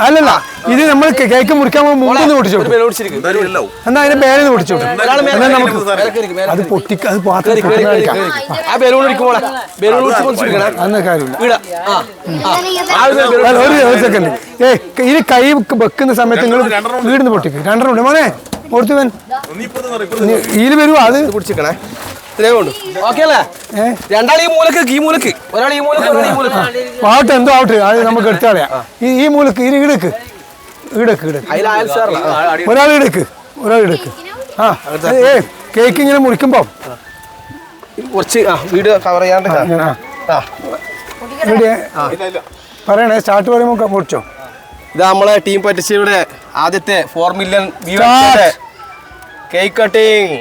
അല്ലല്ല ഇത് നമ്മൾ കേക്ക് മുറിക്കാൻ മുമ്പ് പൊട്ടിച്ചു എന്നാ അതിന്റെ മേലെ പൊട്ടിച്ചു അത് പൊട്ടിക്ക അത് പാത്രം ഒരു സെക്കൻഡ് ഇത് കൈ വെക്കുന്ന സമയത്ത് നിങ്ങൾ വീടിന്ന് പൊട്ടിക്ക് രണ്ടെണ്ണം ഉണ്ട് മോനെ ഓർത്തു ഇതിൽ വരുവോ അത് പിടിച്ചിക്കണേ ആവട്ടെ എന്തോ ആവട്ടെ അത് നമുക്ക് എടുത്താളയാ ഈ മൂലക്ക് ഇത് ഇടക്ക് ഇടക്ക് ഒരാൾ ഇടക്ക് ആ കേക്ക് ഇങ്ങനെ മുറിക്കുമ്പോ കുറച്ച് വീഡിയോ കവർ ചെയ്യാണ്ട് പറയണേ സ്റ്റാർട്ട് പറയുമ്പോ മുറിച്ചോ ഇത് നമ്മളെ ടീം പറ്റിച്ചയുടെ ആദ്യത്തെ 4 million cake cutting.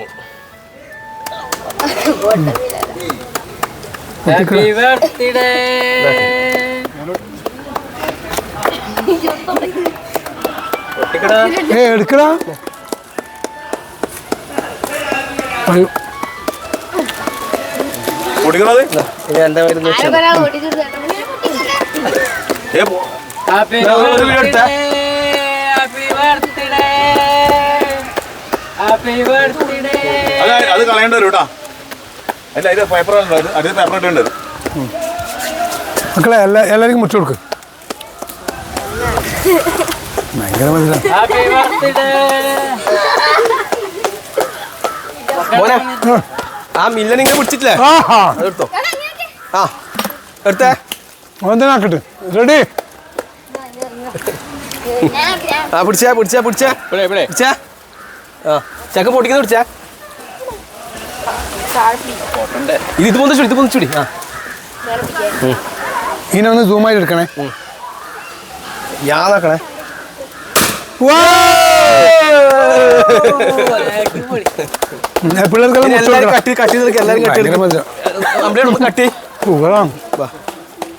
Happy birthday. എടുക്കടാ എന്റെ പേര് Happy birthday. Happy birthday. Happy birthday. അത് കളയേണ്ടി വരും കേട്ടോ. അല്ല ഇത് പേപ്പർ അടുത്ത പേപ്പർ ഇട്ടുണ്ട്. മക്കളെ എല്ലാവർക്കും മുറിച്ചു കൊടുക്ക്. ഭയങ്കര Happy birthday. മോനെ ആ മില്ലൻ ഇങ്ങനെ പിടിച്ചിട്ടില്ലേ എടുത്തോ ആ എടുത്തേ ഓന്തനാക്കട്ടെ റെഡി ആ പിടിച്ചാ ആ ചക്ക പൊട്ടിക്കുന്ന പിടിച്ചാ ഇത് പൊന്നിച്ചൂടി ആ ഇതിനൊന്ന് സൂമായി എടുക്കണേ ഞാൻ നോക്കണേ പിള്ളേർക്കെല്ലാം കട്ടി എല്ലാരും കട്ടി കട്ടി